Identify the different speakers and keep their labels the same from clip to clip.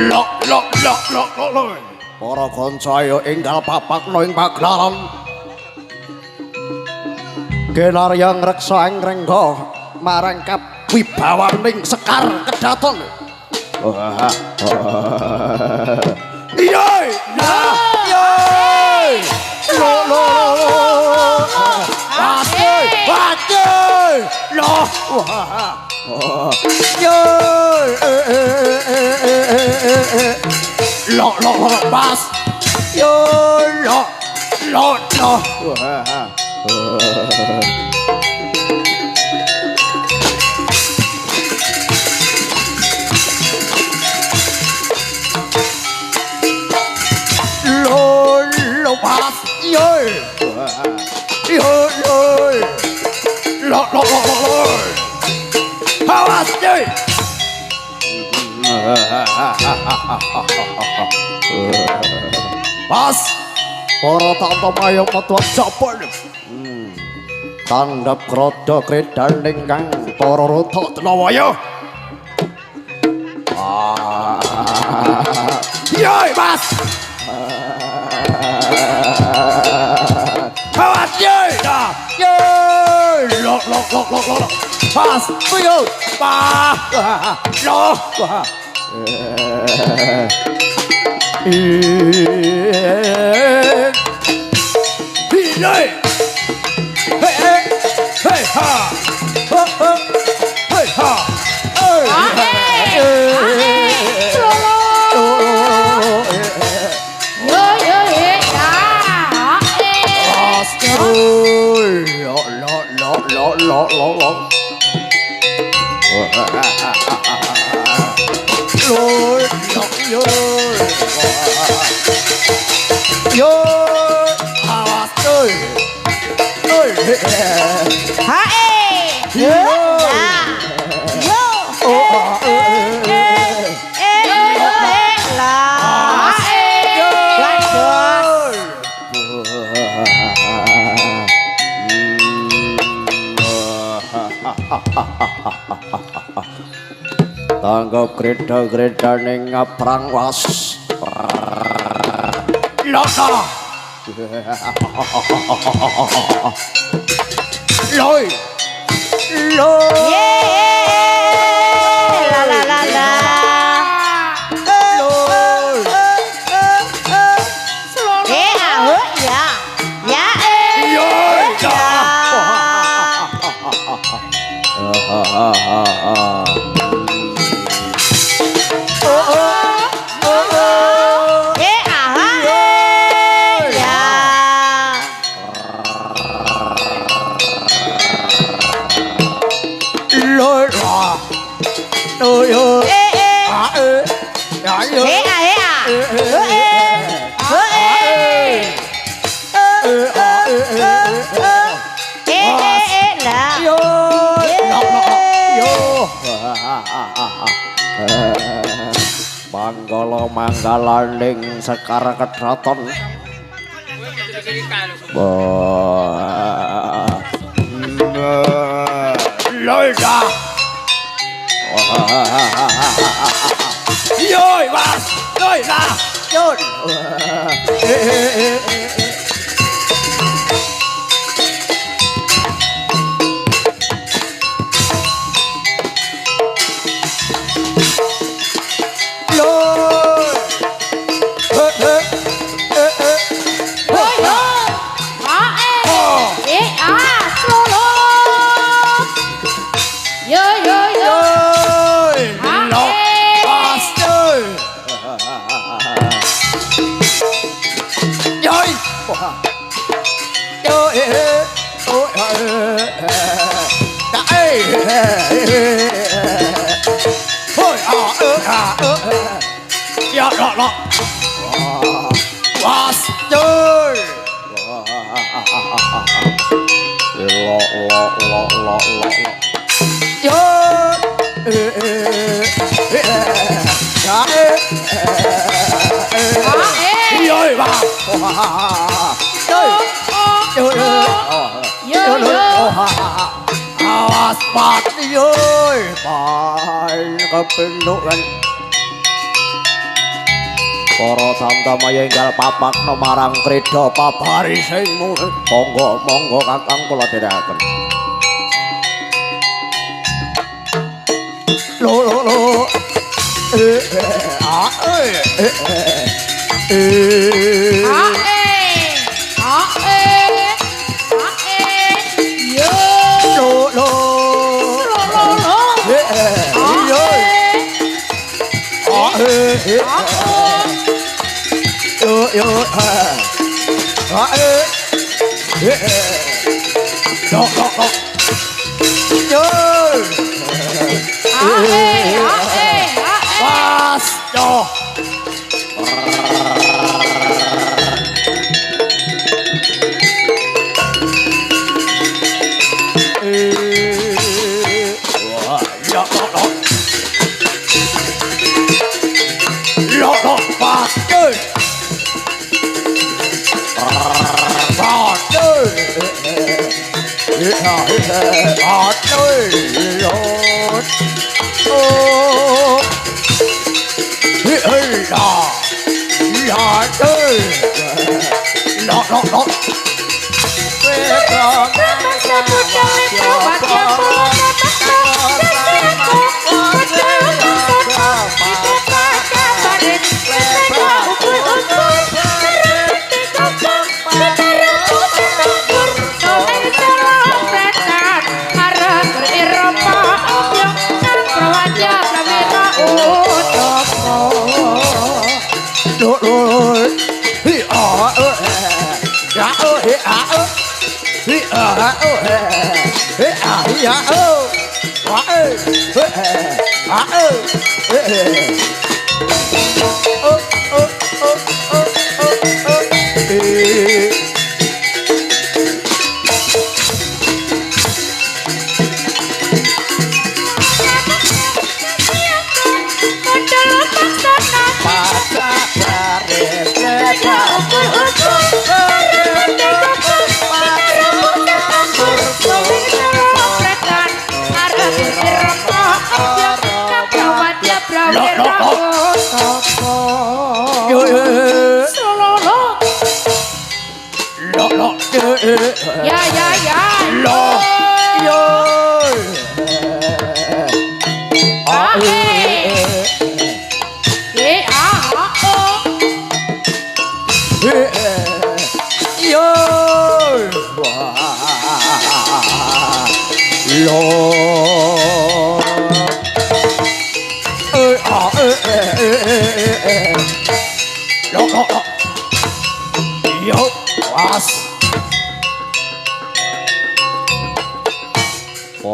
Speaker 1: Lok. Para kanca ayo enggal papakno ing pagelaran. Genaryang reksa ing rengga marangkap wibawaning Sekar Kedaton. Iya. Lo. Waduh. Lo. Lo Bas. Lo. Lo Bas. Lo. Awas cuy. Pas para tata mayang metu jabon. Tandhap krada kredaning kang para rata Denawaya. Yoi Mas. Awas yoi. Lo. Pas, tuyo, lo. Hey ha. Yo, awas tuh. Tanggap greda ning prangwas. Laka. Loi. La. Manggala manggalaning Sekar Kedaton. Loida. Yoi Mas, loida. Yoi. Ya lo. Was chơi. Lo. Yo. Ơi bà. Chơi. Yo. pati ơi pain kepindukan para tamtamaya enggal papakna marang krida pabarisingmu monggo kakang kula dherekaken lo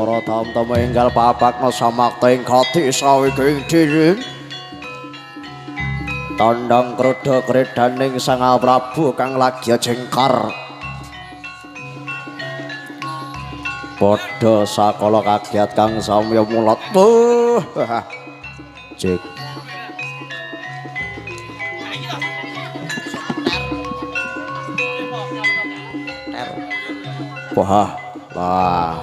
Speaker 1: para tamtama enggal papakna samakta ing kati sawiking diring tandang kreda kredaning Sang Prabu kang lagi jengkar padha sakala kagiat kang samya mulat cek wah lah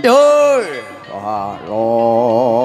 Speaker 1: yoi wah loh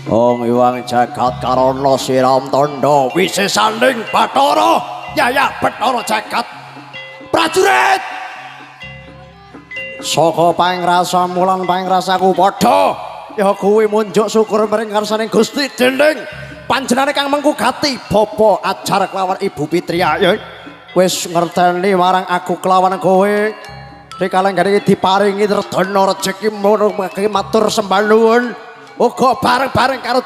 Speaker 1: Ong iwang jagat karana siram tandha wisesaning Bathara Yaya Bathara jagat prajurit saka pangrasamu lan pangrasaku padha ya kuwi munjuk syukur maring karsaning Gusti dinding panjenengane kang mengku gati bapa ajar kelawan Ibu Pitria wis ngerteni marang aku kelawan kowe rikala nggih diparingi redana rejeki matur sembah nuwun uga bareng-bareng karo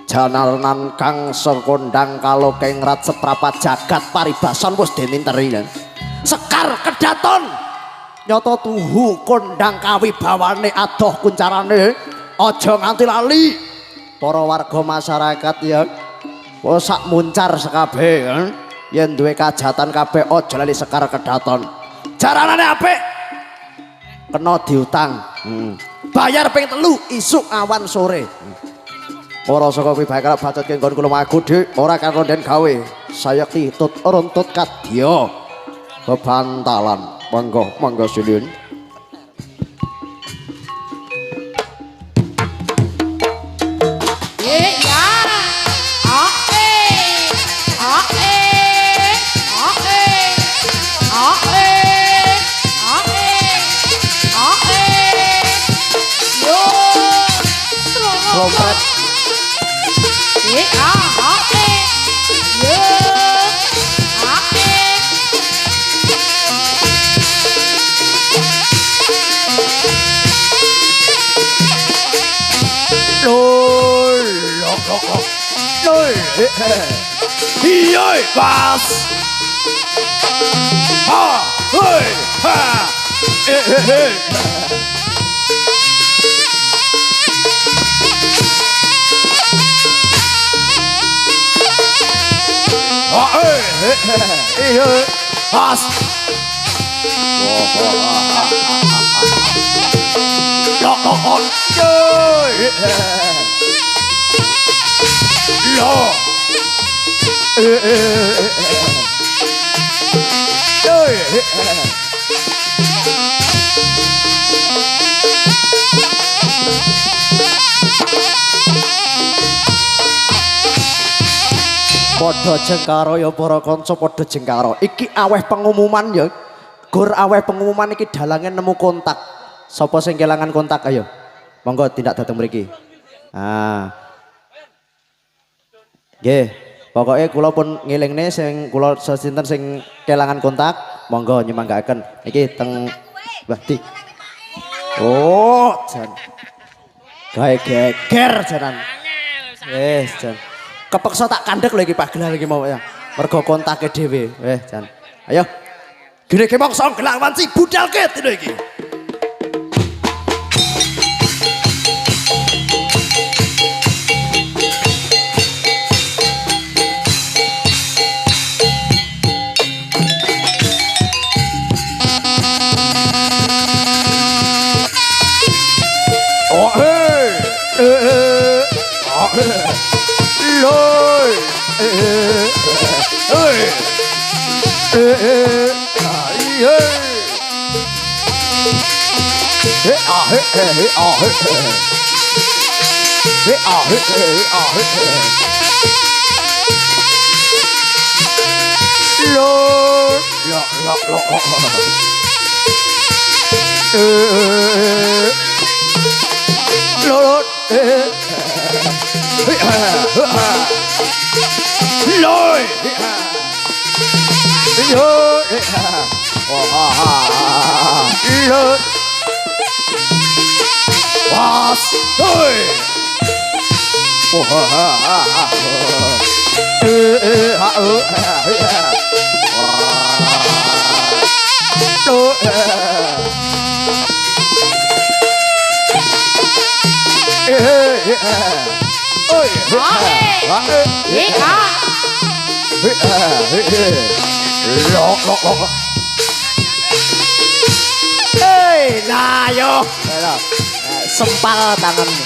Speaker 1: janarenan kang sekondang kalokengrat seprapat jagat paribasan wis dininteri. Sekar Kedaton nyata tuhu kondang kawibawane adoh kuncarane aja nganti lali para warga masyarakat ya sak muncar sekabeh yen duwe kajatan kabeh aja lali Sekar Kedaton jaranane apik kena diutang bayar ping 3 isuk awan sore ora saka kuwi bakal bacot kengkon kula magu dik ora karo den gawe sayekti tut runtut kadya bebantalan monggo silin Iya pas ha hei ha iya pas Padha jengkaro ya para kanca padha jengkaro. Iki aweh pengumuman ya. Gur aweh pengumuman iki dalange nemu kontak. Sapa sing kelangan kontak ayo. Monggo tindak dateng mriki. Nggih, pokoke kula pun ngelingne sing kula sesinten sing kelangan kontak, monggo nyemanggaken. Iki teng Mbah Dik. Oh, jan. Gawe geger janan. Wis, jan. Kepeksa tak kandhek lho iki pagelar iki mau ya. Mergo kontake dhewe. Jan. Ayo. Gene ki mongso gelang wanci budalke dino iki. Oh hey. Lord. Hei, nah yo, sempal tanganmu.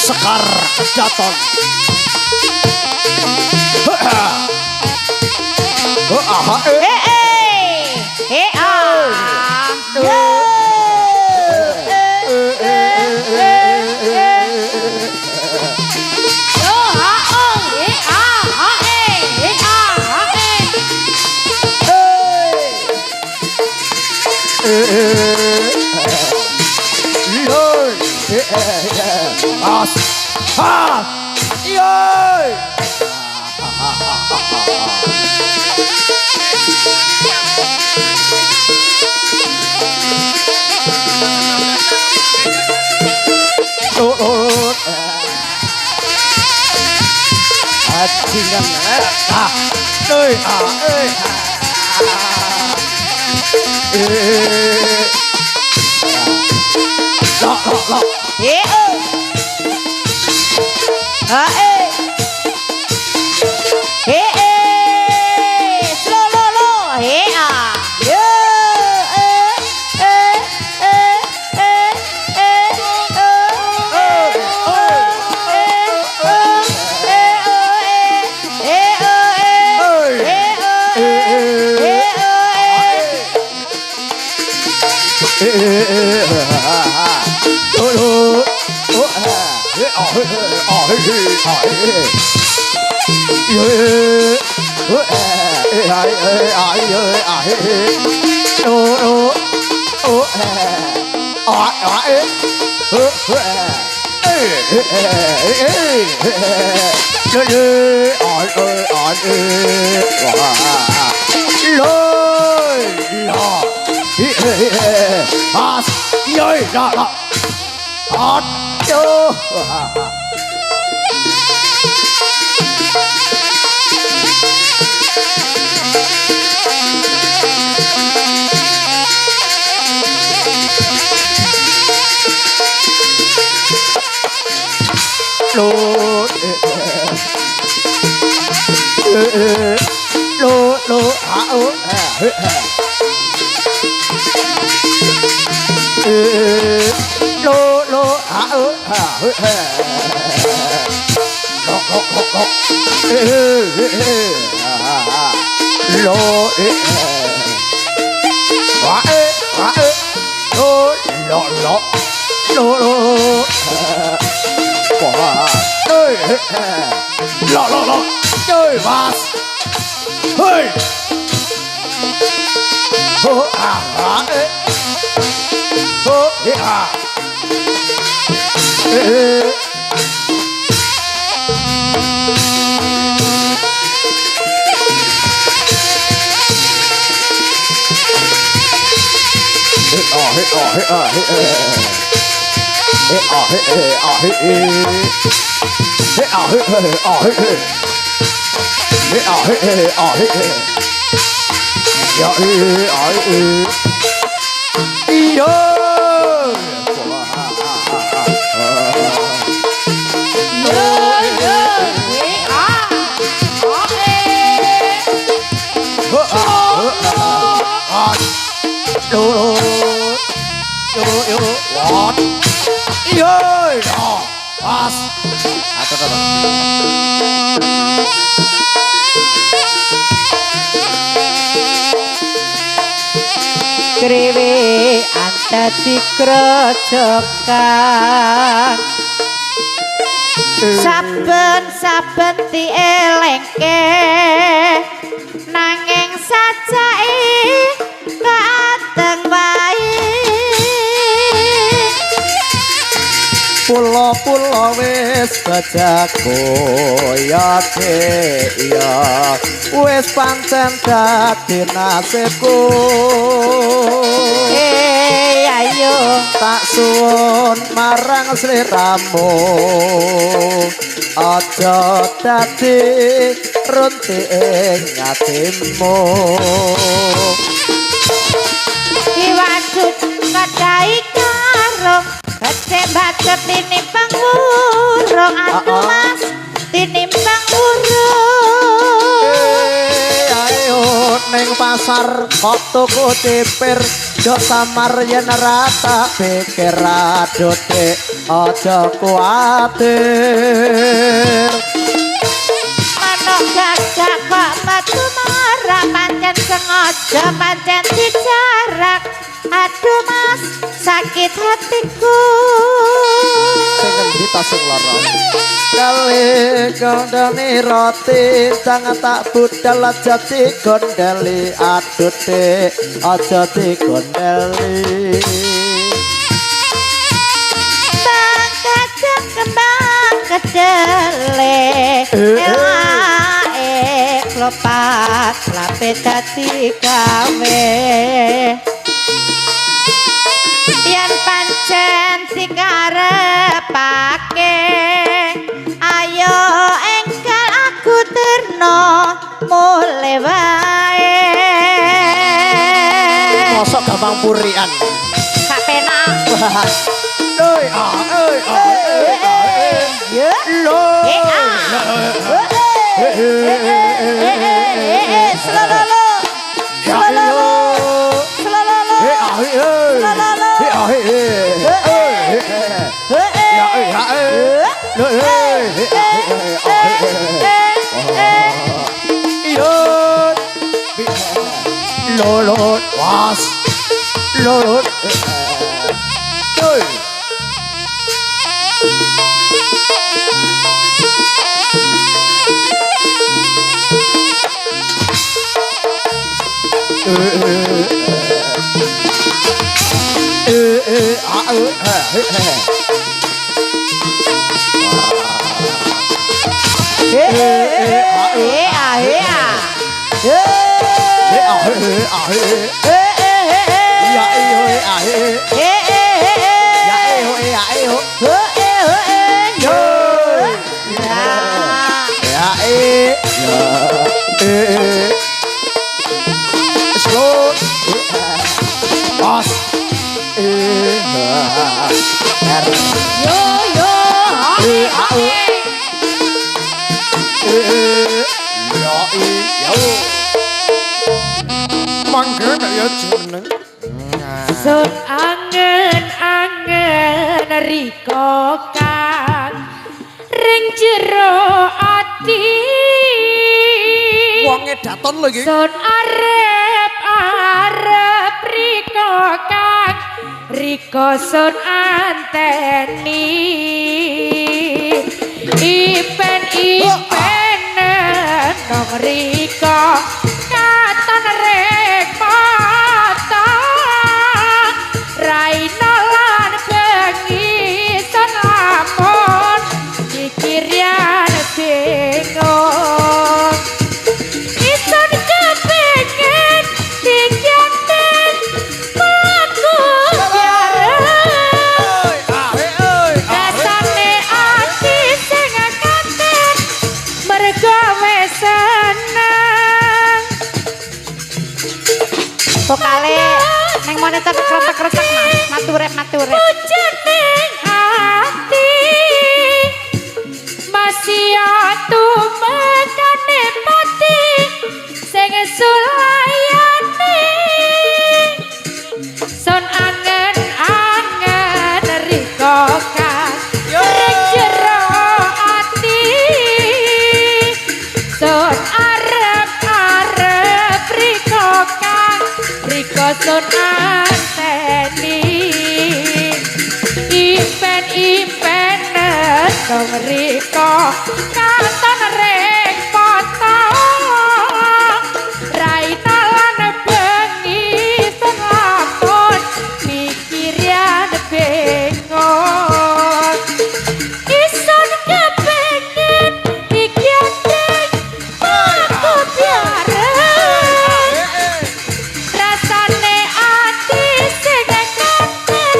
Speaker 1: Sekar Kedaton. As. Ha. Yoi. Ajingan ơi ơi lọ lọ lọ
Speaker 2: ê ơi ê slow lo lo ê Kriwi antati krojokan saben-saben dielengke nanging sajai kateng wae
Speaker 1: pulo-pulo wis kejagoyake ya wis pancen dadi nasibku
Speaker 2: ayo
Speaker 1: tak suwun marang sliramu aja dadi runti ing atimu
Speaker 2: diwajut kadai karo kecebak tinimbang burung aduh mas tinimbang burung
Speaker 1: ayo ning pasar kok tuku cipir jo samar yen rata pikir adote aja kuatir
Speaker 2: manuk gagak kok metu marah pancen sengaja pancen dijarak aduh mas sakit hatiku
Speaker 1: sing ngendi ta sing lara kali gondani roti jangan tak budal aja digondeli adote aja digondeli
Speaker 2: bang dele elae klopat lape dadi gawe yen pancen dikarepake ayo enggal aku terno mule wae
Speaker 1: mosok gampang purian
Speaker 2: gak penak
Speaker 1: ya lo Lord was Lord
Speaker 2: Sun angen-angen riko kang ring jero ati
Speaker 1: wonge daton lho iki
Speaker 2: sun arep riko kang riko sun anteni ipen nang riko katon rek mata raina lan bengi sun lamun pikirian bingung isun kepengin dikiatin melaku bareng rasane ati sing kanten mergo wis seneng vokale neng monitor kresek-kresek maturep pujening ati masih tumekane pati sing sulayani sun angen-angen riko kang ring jero ati sun arep riko kang riko sun anteni impen dong riko katon ring potong raina lan bengi sun lamun pikirian bingung isun kepengin dikiatin aku biareng rasane ati sing kanten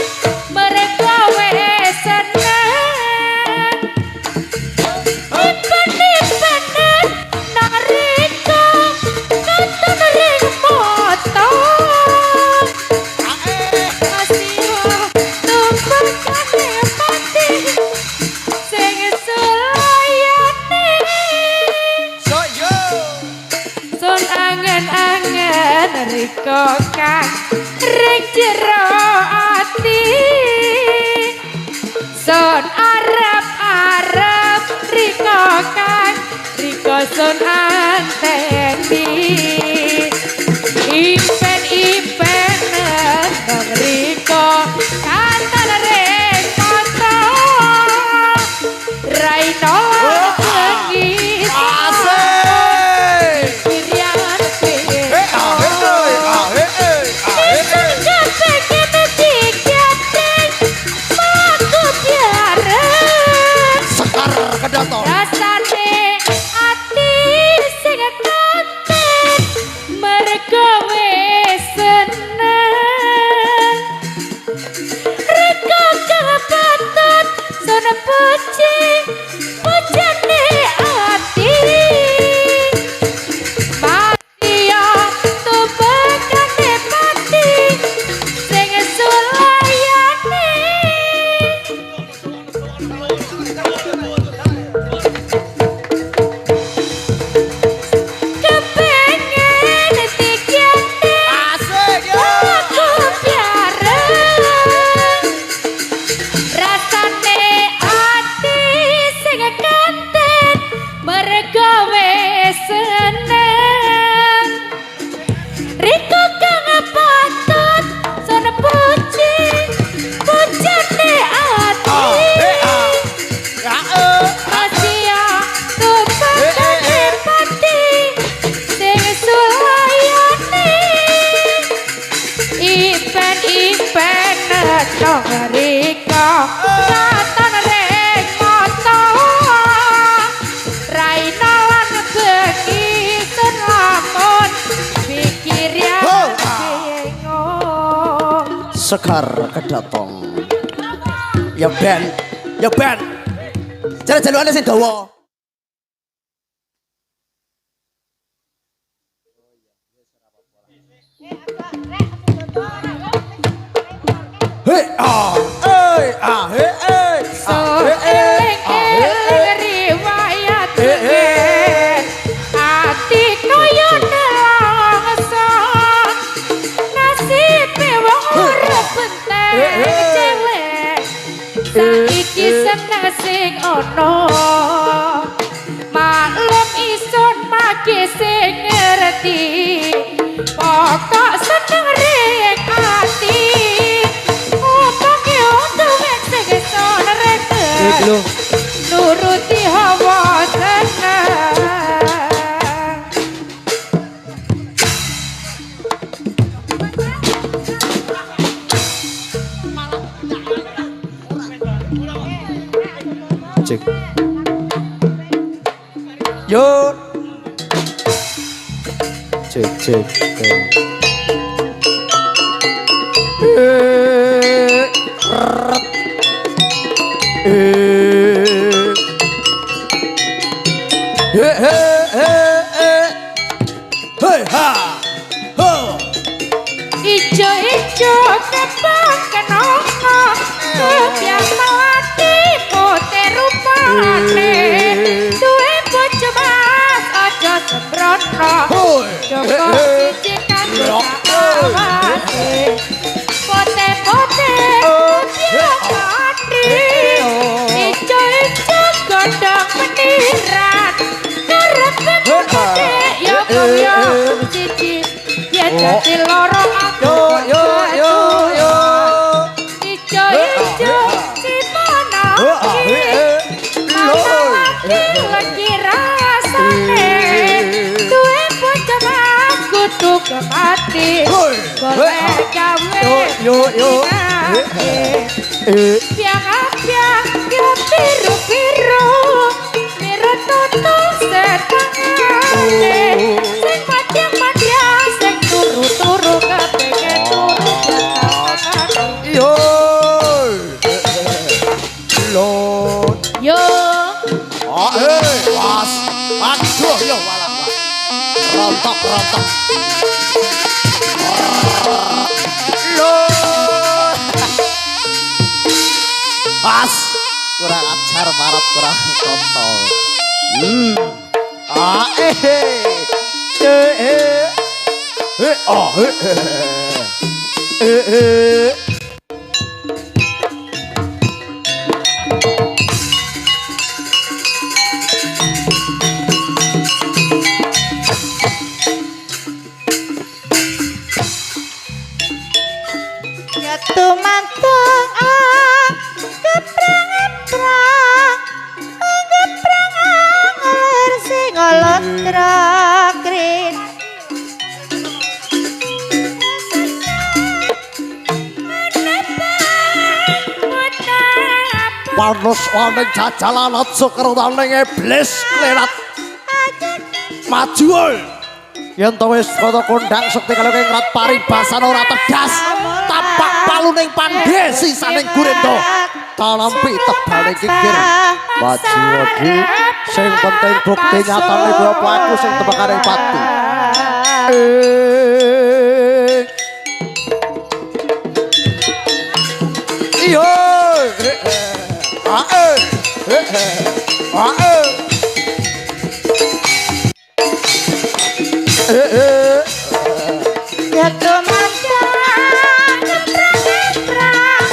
Speaker 2: mereka wis seneng ipen nang riko katon ring potong masih tumpakane pati sing sulayani sun angen-angen riko kang ring jero ati sun arep riko kang riko sun anteni impen dong riko katon ring potong raina lan bengi kirian
Speaker 1: sekar Sekar kedatong. Ya ben, ya ben. Jalan-jalannya sing dawa. Hei ah, hei ah, hei hei.
Speaker 2: So eling riwayat ben ati kaya nelongso nasibe wong urip penting cewek saiki seneng sing ono maklum isun mage sing ngerti pokok seneng ring ati nuruti hawa senang
Speaker 1: Cek. Yo. Cek cek.
Speaker 2: ijo-ijo kebang kenapa kebiang melati putih rupane duwe bojo mas aja sembrono joko siji kan awase putih-putih putih kati ijo-ijo godhong meniran karepen putih yo siji ya dadi loro
Speaker 1: Yo.
Speaker 2: Ijo-ijo si monaki Mama lagi rasane duwe bojo mas kudu kemati golek gawe piang-piang yo biru-biru biru tutul setengane sing madya-madya sing turu-turu kepengen turu
Speaker 1: Yo. Lord.
Speaker 2: yo
Speaker 1: Ah, was. Aduh, yo walak. Rontok. Lord. Pas. Kurang ajar parat kurang kontol. Ah,
Speaker 2: ya tumantang geprang anger sing olotrakrin
Speaker 1: panos waning jajalan aja karo waning iblis klerat. Maju oi. Yen to wis kata kondang sekti kalau ngrat paribasan ora tegas. Tapak paluning pandhe sisaning gurendo. Talampi tebale kikir. Maju odi sing penting bukti nyatane kuwi apa aku sing tebakane pati. Iyo.
Speaker 2: ya tumantang geprang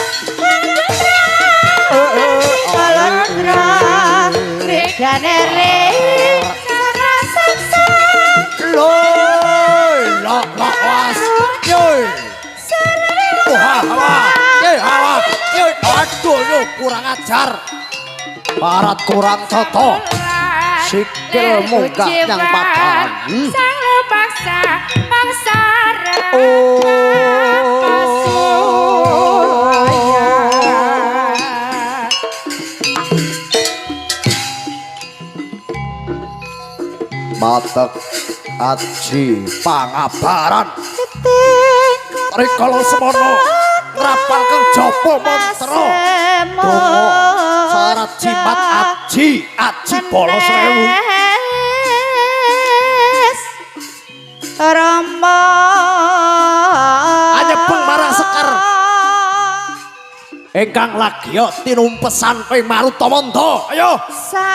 Speaker 2: olotrakrin dane re saksa
Speaker 1: Loy, was. Yoy. Hawa. Aduh, yo kurang ajar. Barat kurang toto. Sikil munggah yang padan.
Speaker 2: sang bangsa
Speaker 1: Batek aji pangabaran Rikala semono ora palkeng japa mantra donga syarat jimat aji bolos rewu
Speaker 2: Rama
Speaker 1: anyebeng marang Sekar ingkang lagi tinumpesan kowe Marutamanda ayo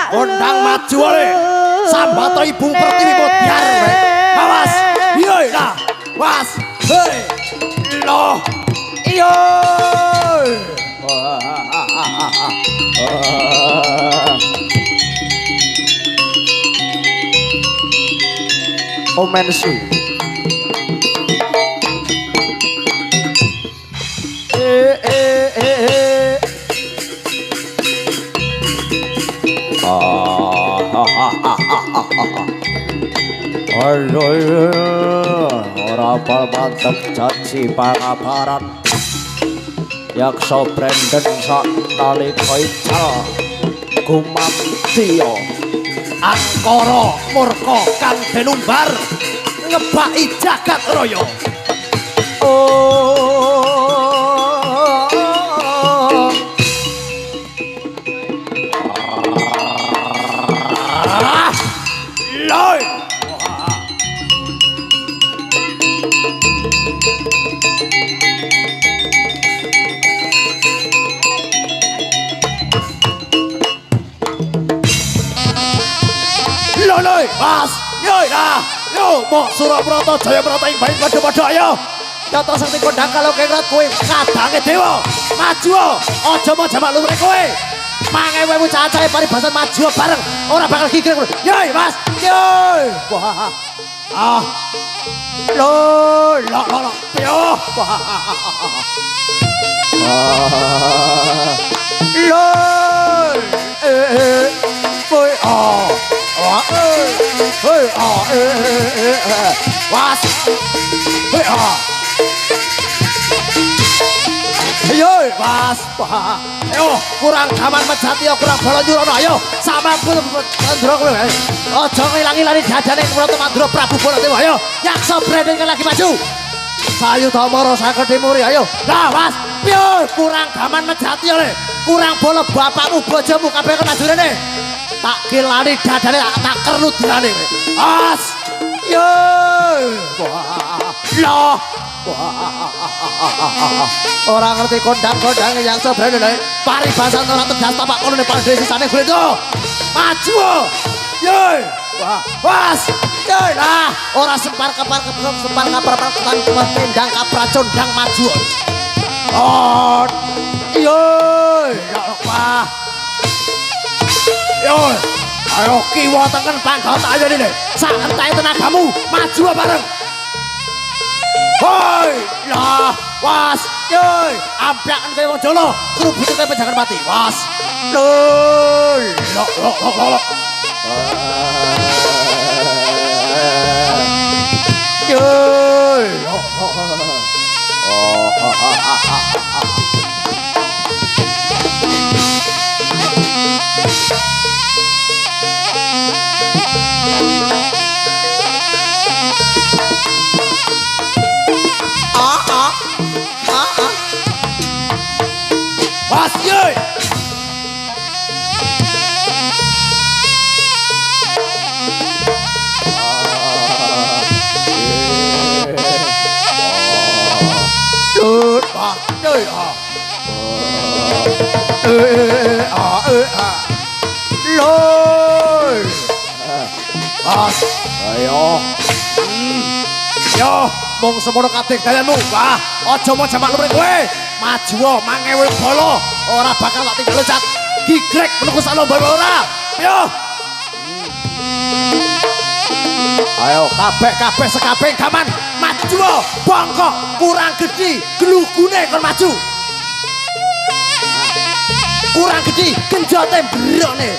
Speaker 1: kondang maju oleh sambato ibu pertiwi modiar awas iya lah was hei loh iya Omensu ora bal mantep janji pangabaran yaksa Brandon sak nalika ical gumantiya angkara murka kang denumbar ngebaki jagat raya Lord Loloi mas yoi lah yo mok Surabrata Jayabrata ing bayi padha-padha ayo nyata sakti kondang kalau kengrat kowe kadange dewa maju aja mau jamak lumrih kowe mangewewu cacahe paribasan maju bareng ora bakal gigir yoi mas yoi wah lo yo lo boy was ayo was ayo kurang gaman mejati kurang balon nyurono ayo sama Mandura kowe aja ngilang-ilani dadane Prata Mandura Prabu Baladewa ayo yaksa Brandon lagi maju Sayuda Mara Saketi Muri ayo lah was piye kurang gaman mejati oleh kurang bolo bapakmu bojomu kabeh kena jurene tak kilani dadane tak kernudrane as yo loh orang ngerti kondang-kondang yang sebenarnya paribasan orang tegas tapak kolone pada sisane kulit tuh maju yoi was yoi lah orang sempar kapar tendang kapra condang maju oh yoi apa yoi ayo kiwa tengen panggot ayo ini sak entai tenagamu maju bareng hoi lah was yoi ampiakan kayak wong jolo kerubutan kayak pejangan mati was lol yoi was yoi lút was yoi lol was ayo yo mong semono kadek dayanmu wah aja mau jamak lumrih kowe maju mangewe bolo ora bakal tak tinggal cat gigrek menunggu salo bae ora yo ayo kabeh sekabeh gaman maju bongkok kurang gede glugune kon maju kurang gede genjote brone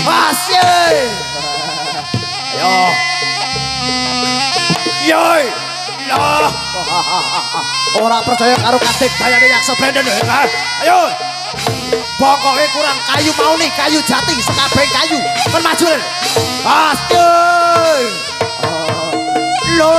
Speaker 1: asih yo yoi lah ora percaya karo kadek dayane yaksa Brandon ayo pokoknya kurang kayu mau nih kayu jati sekabeh kayu kan maju pasti lo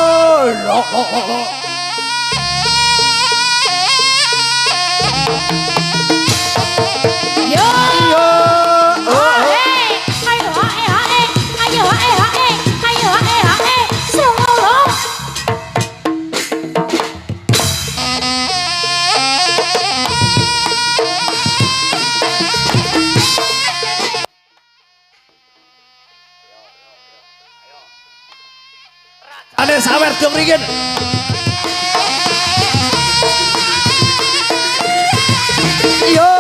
Speaker 1: mriki. Yo,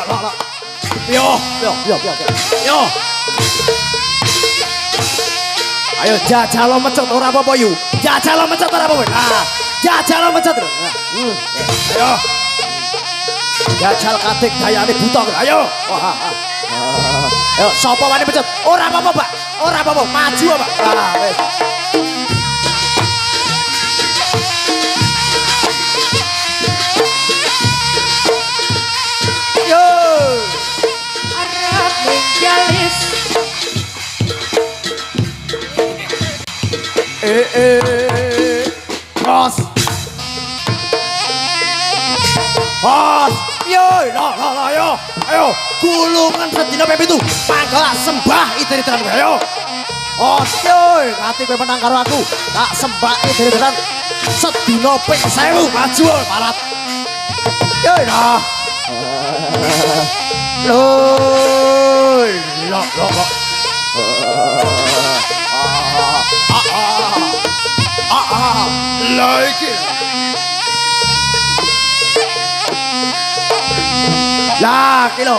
Speaker 1: la. Yo. Ayo jajal lo mencet ora apa-apa yu. Jajal lo mencet ora apa-apa. Nah, jajal lo mencet. Ayo. Jajal katik dayane buta. Ayo. Ayo sapa wani mencet? Ora apa-apa, Pak. Ora apa-apa, maju, Pak. Ah, wis. Yo.
Speaker 2: Arep ninggalis.
Speaker 1: Bos. Yo, la, yo. Ayo, gulungan sedina pep itu. Panggal sembah ideri-ideran kowe, ayo. Yo, ati kowe menang karo aku. Tak sembah ideri-ideran sedina ping 1000 maju parat. Yo, la. Lo. Like it. Lah, kilo.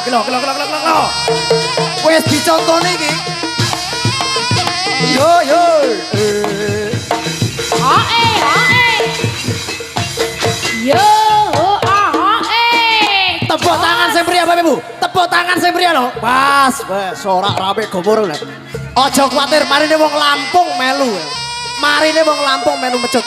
Speaker 1: Wes dicontone iki. Yo.
Speaker 2: Yo,
Speaker 1: Tepuk tangan sing mriyah Bapak Ibu. Tepuk tangan sing mriyah lho. Pas, wes ora rame gomor lho. Aja kuwatir, marine wong Lampung melu. Marine wong Lampung melu mecut.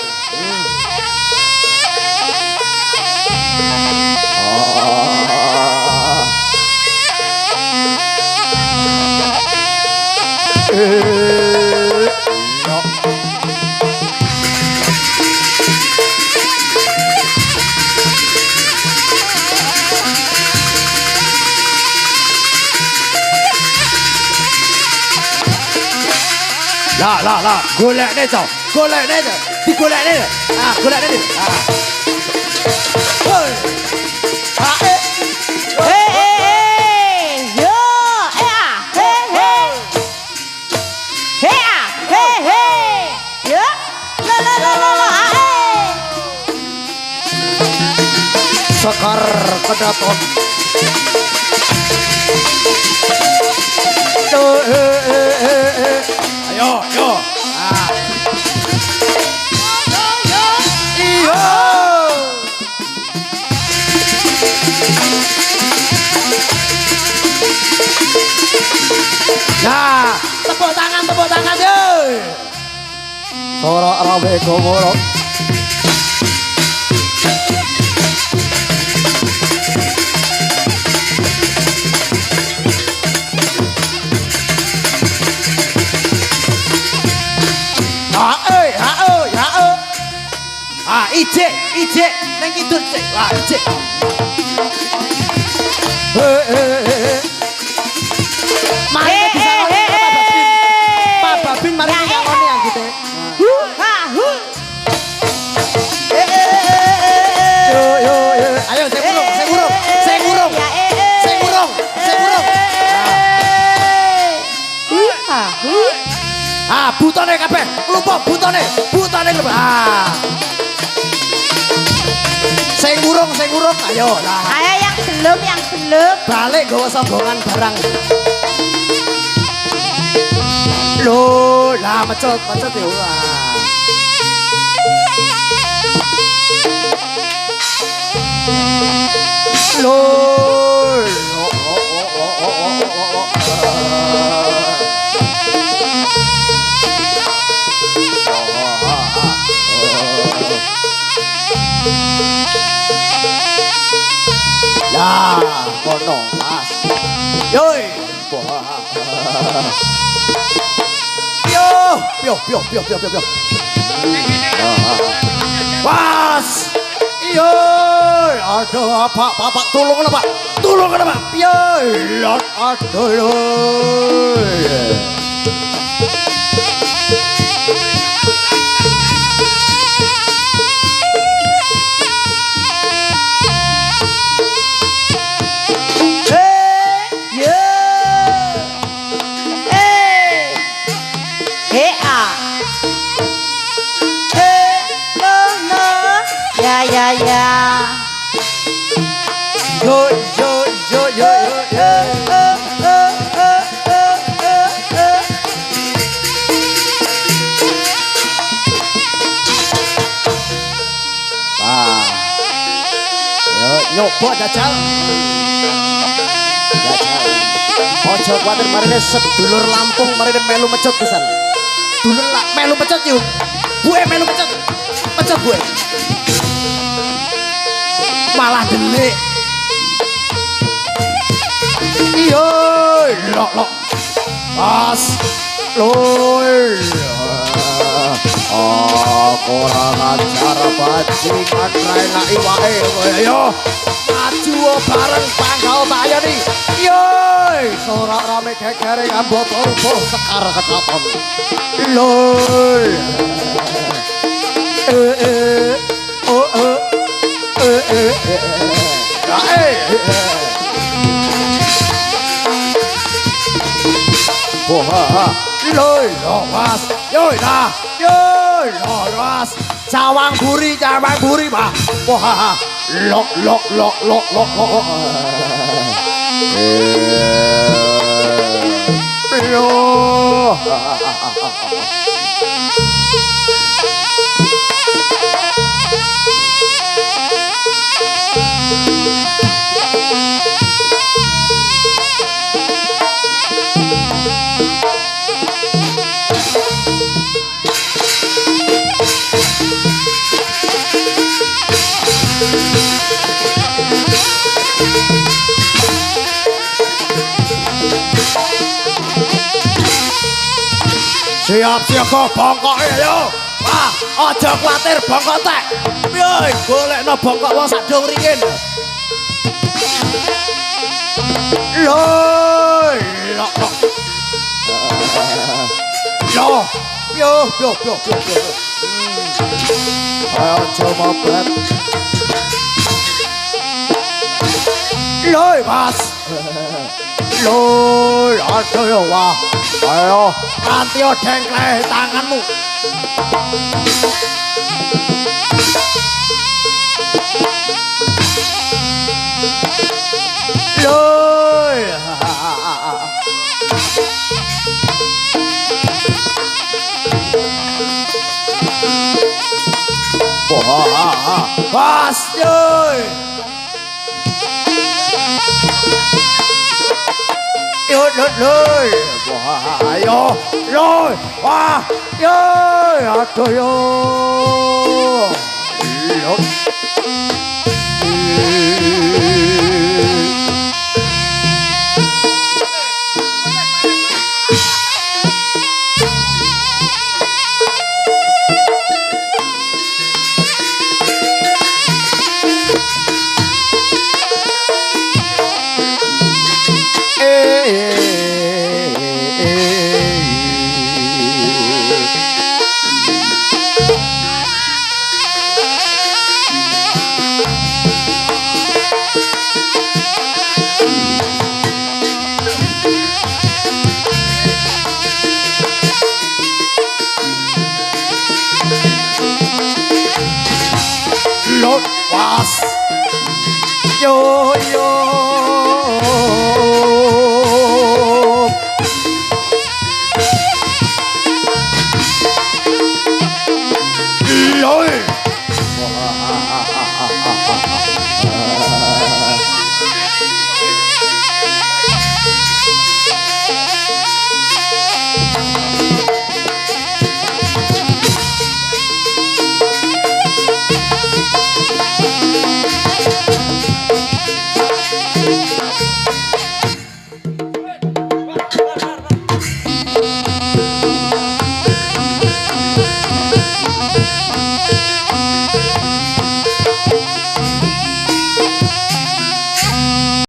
Speaker 1: Lah, golekne to. Digolekne. Ah, golekne. Ah. Hoi.
Speaker 2: yo, yo, la,
Speaker 1: Sekar kedaton. Ayo. Ah. Iyo. Nah, tepuk tangan yo. Ora rawe gomoro. Ije, neng kidul sik. Wah, ije. Mari bisa ngene Pak Babin mari ngene yang gitu. Yo. Ayo sing urung. Ah, butone kabeh. Lupa butone lupa. Ah. Sing urung, ayo lah.
Speaker 2: Ayo yang belum.
Speaker 1: Balik gawa sombongan barang. Loh, lah mecut ya. Loh. Lah, kono Mas. Yoi. Yo. Mas. Yo. Aduh, Pak, tolong Pak. Yo, Lord, aduh. Yo yo yo yo yo. Ah. Yo nyoba jajal. Jajal. Ojo kuatir marine sedulur Lampung marine melu mecut pisan. Dulur lah melu mecut yuk. Bue melu mecut. Mecut bue. Malah delik. Iya, lok. Pas. Loi. Aku ora ngajar bajingan rela iwake kowe yo. Maju bareng panggal tayani. Yo, sorak rame gegere ngambot turbo sekar kecaton. Loi. Loi lowas, yoi lowas, cawang buri mah, wah, lok. Siap kok bongkok yo. Wah, aja kuwatir bongkok tek. Piye golekno bongkok wong sadung ringin. Loi, lok. Yo. Aja mabet. Loi, Mas. Loi, aduh wah. Ayo, nanti dengkleh tanganmu. Loi. Wah, pas yoi. Yo loi. Wah, yo loi. Wah, yo aduh yo. Yo. Lord was yo